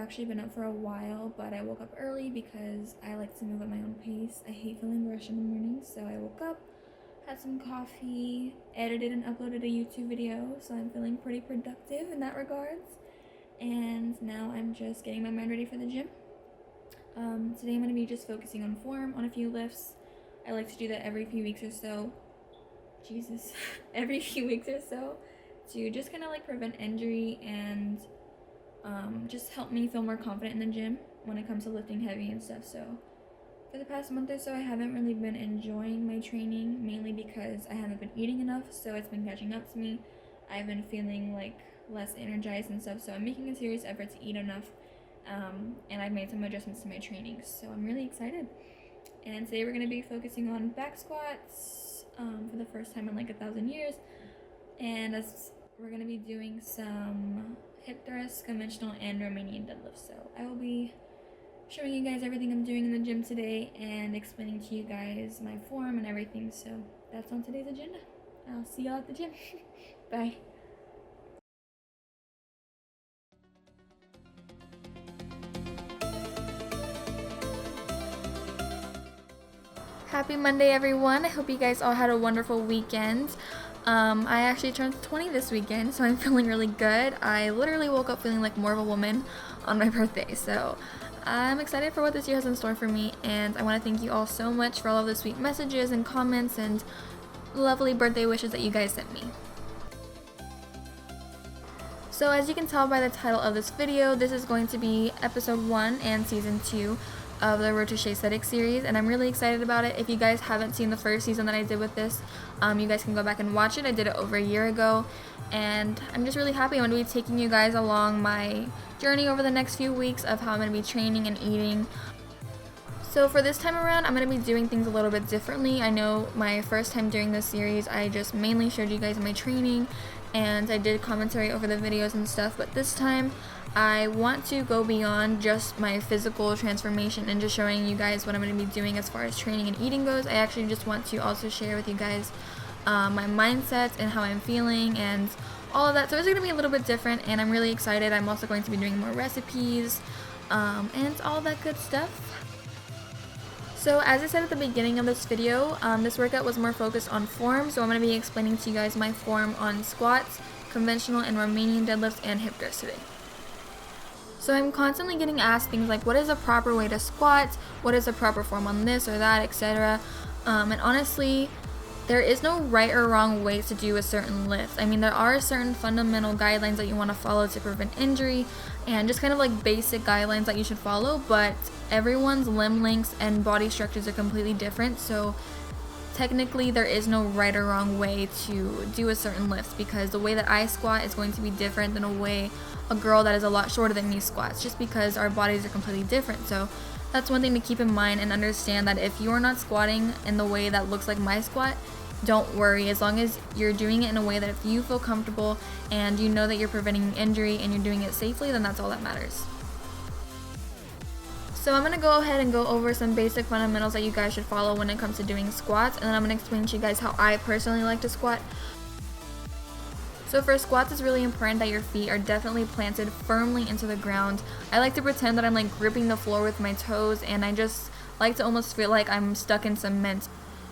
actually been up for a while, but I woke up early because I like to move at my own pace. I hate feeling rushed in the morning, so I woke up, had some coffee, edited and uploaded a YouTube video, so I'm feeling pretty productive in that regards. And now I'm just getting my mind ready for the gym. Today I'm going to be just focusing on form on a few lifts. I like to do that every few weeks or so. Every few weeks or so to just kind of like prevent injury and just help me feel more confident in the gym when it comes to lifting heavy and stuff. So for the past month or so, I haven't really been enjoying my training, mainly because I haven't been eating enough, so it's been catching up to me. I've been feeling like less energized and stuff, so I'm making a serious effort to eat enough, and I've made some adjustments to my training, so I'm really excited. And today we're going to be focusing on back squats for the first time in like 1,000 years, and we're going to be doing some hip thrusts, conventional, and Romanian deadlifts. So I will be showing you guys everything I'm doing in the gym today and explaining to you guys my form and everything. So that's on today's agenda. I'll see y'all at the gym. Bye. Happy Monday, everyone. I hope you guys all had a wonderful weekend. I actually turned 20 this weekend, so I'm feeling really good. I literally woke up feeling like more of a woman on my birthday, so I'm excited for what this year has in store for me, and I want to thank you all so much for all of the sweet messages and comments and lovely birthday wishes that you guys sent me. So as you can tell by the title of this video, this is going to be episode 1 and season 2 of the Road to Shaesthetics series, and I'm really excited about it. If you guys haven't seen the first season that I did with this, you guys can go back and watch it. I did it over a year ago, and I'm just really happy. I'm going to be taking you guys along my journey over the next few weeks of how I'm going to be training and eating. So for this time around, I'm going to be doing things a little bit differently. I know my first time doing this series, I just mainly showed you guys my training, and I did commentary over the videos and stuff, but this time I want to go beyond just my physical transformation and just showing you guys what I'm going to be doing as far as training and eating goes. I actually just want to also share with you guys my mindset and how I'm feeling and all of that. So it's going to be a little bit different, and I'm really excited. I'm also going to be doing more recipes and all that good stuff. So as I said at the beginning of this video, this workout was more focused on form, so I'm going to be explaining to you guys my form on squats, conventional and Romanian deadlifts, and hip thrusts today. So I'm constantly getting asked things like, what is a proper way to squat, what is a proper form on this or that, etc. And honestly, there is no right or wrong way to do a certain lift. I mean, there are certain fundamental guidelines that you want to follow to prevent injury and just kind of like basic guidelines that you should follow, but everyone's limb lengths and body structures are completely different, so technically there is no right or wrong way to do a certain lift, because the way that I squat is going to be different than a way a girl that is a lot shorter than me squats, just because our bodies are completely different. So that's one thing to keep in mind, and understand that if you're not squatting in the way that looks like my squat, don't worry. As long as you're doing it in a way that if you feel comfortable and you know that you're preventing injury and you're doing it safely, then that's all that matters. So I'm going to go ahead and go over some basic fundamentals that you guys should follow when it comes to doing squats, and then I'm going to explain to you guys how I personally like to squat. So for squats, it's really important that your feet are definitely planted firmly into the ground. I like to pretend that I'm like gripping the floor with my toes, and I just like to almost feel like I'm stuck in cement.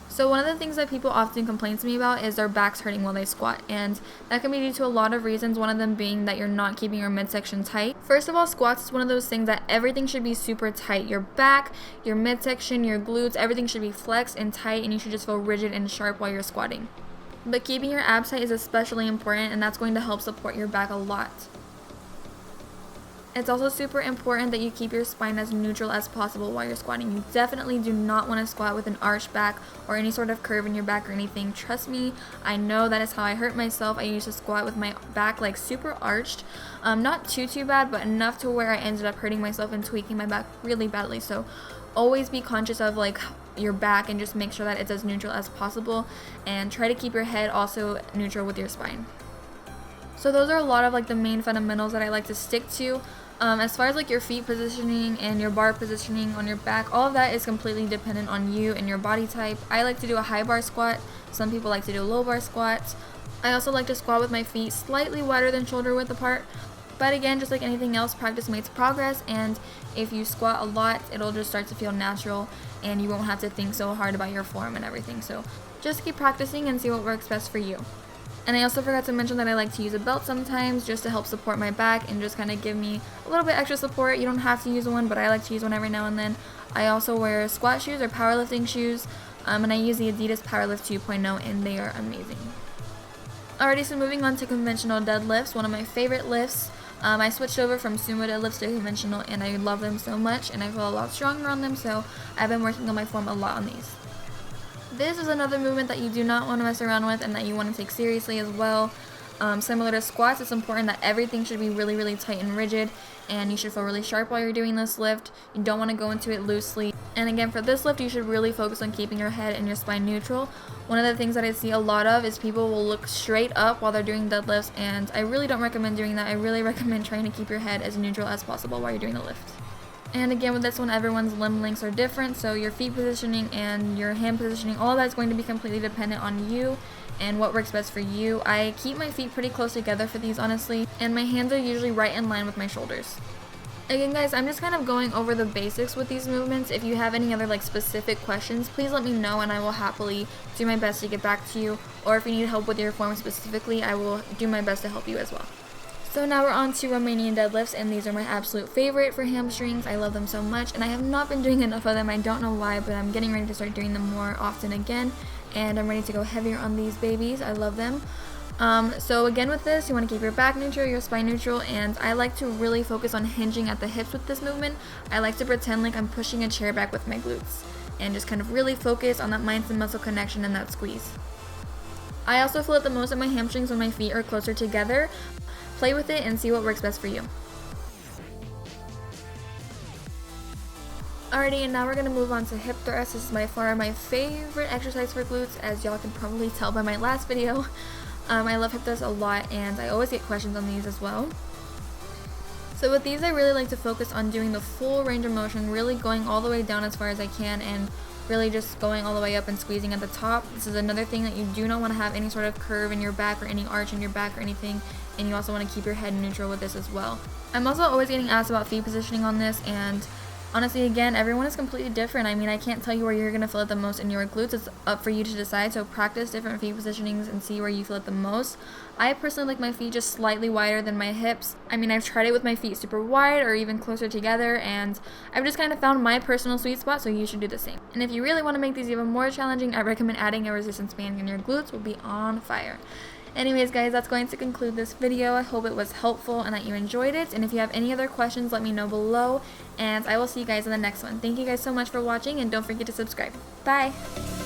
So one of the things that people often complain to me about is their backs hurting while they squat, and that can be due to a lot of reasons, one of them being that you're not keeping your midsection tight. First of all, squats is one of those things that everything should be super tight. Your back, your midsection, your glutes, everything should be flexed and tight, and you should just feel rigid and sharp while you're squatting. But keeping your abs tight is especially important, and that's going to help support your back a lot. It's also super important that you keep your spine as neutral as possible while you're squatting. You definitely do not want to squat with an arched back or any sort of curve in your back or anything. Trust me, I know that is how I hurt myself. I used to squat with my back like super arched. Not too bad, but enough to where I ended up hurting myself and tweaking my back really badly. So always be conscious of like your back and just make sure that it's as neutral as possible, and try to keep your head also neutral with your spine. So those are a lot of like the main fundamentals that I like to stick to. As far as like your feet positioning and your bar positioning on your back, all of that is completely dependent on you and your body type. I like to do a high bar squat. Some people like to do a low bar squat. I also like to squat with my feet slightly wider than shoulder width apart. But again, just like anything else, practice makes progress, and if you squat a lot, it'll just start to feel natural and you won't have to think so hard about your form and everything. So just keep practicing and see what works best for you. And I also forgot to mention that I like to use a belt sometimes just to help support my back and just kind of give me a little bit extra support. You don't have to use one, but I like to use one every now and then. I also wear squat shoes or powerlifting shoes, and I use the Adidas Powerlift 2.0, and they are amazing. Alrighty, so moving on to conventional deadlifts, one of my favorite lifts. I switched over from sumo deadlifts to conventional, and I love them so much, and I feel a lot stronger on them, so I've been working on my form a lot on these. This is another movement that you do not want to mess around with and that you want to take seriously as well. Similar to squats, it's important that everything should be really, really tight and rigid, and you should feel really sharp while you're doing this lift. You don't want to go into it loosely. And again, for this lift, you should really focus on keeping your head and your spine neutral. One of the things that I see a lot of is people will look straight up while they're doing deadlifts, and I really don't recommend doing that. I really recommend trying to keep your head as neutral as possible while you're doing the lift. And again, with this one, everyone's limb lengths are different, so your feet positioning and your hand positioning, all of that's going to be completely dependent on you and what works best for you. I keep my feet pretty close together for these, honestly, and my hands are usually right in line with my shoulders. Again, guys, I'm just kind of going over the basics with these movements. If you have any other specific questions, please let me know and I will happily do my best to get back to you. Or if you need help with your form specifically, I will do my best to help you as well. So now we're on to Romanian deadlifts, and these are my absolute favorite for hamstrings. I love them so much, and I have not been doing enough of them. I don't know why, but I'm getting ready to start doing them more often again, and I'm ready to go heavier on these babies. I love them. So again, with this, you want to keep your back neutral, your spine neutral, and I like to really focus on hinging at the hips with this movement. I like to pretend like I'm pushing a chair back with my glutes, and just kind of really focus on that mind to muscle connection and that squeeze. I also feel it the most at my hamstrings when my feet are closer together. Play with it and see what works best for you. Alrighty, and now we're going to move on to hip thrusts. This is by far my favorite exercise for glutes, as y'all can probably tell by my last video. I love hip thrusts a lot, and I always get questions on these as well. So with these, I really like to focus on doing the full range of motion, really going all the way down as far as I can, and really just going all the way up and squeezing at the top. This is another thing that you do not want to have any sort of curve in your back or any arch in your back or anything, and you also want to keep your head neutral with this as well. I'm also always getting asked about feet positioning on this, and honestly, again, everyone is completely different. I mean, I can't tell you where you're going to feel it the most in your glutes. It's up for you to decide, so practice different feet positionings and see where you feel it the most. I personally like my feet just slightly wider than my hips. I mean, I've tried it with my feet super wide or even closer together, and I've just kind of found my personal sweet spot, so you should do the same. And if you really want to make these even more challenging, I recommend adding a resistance band, and your glutes will be on fire. Anyways, guys, that's going to conclude this video. I hope it was helpful and that you enjoyed it. And if you have any other questions, let me know below. And I will see you guys in the next one. Thank you guys so much for watching, and don't forget to subscribe. Bye!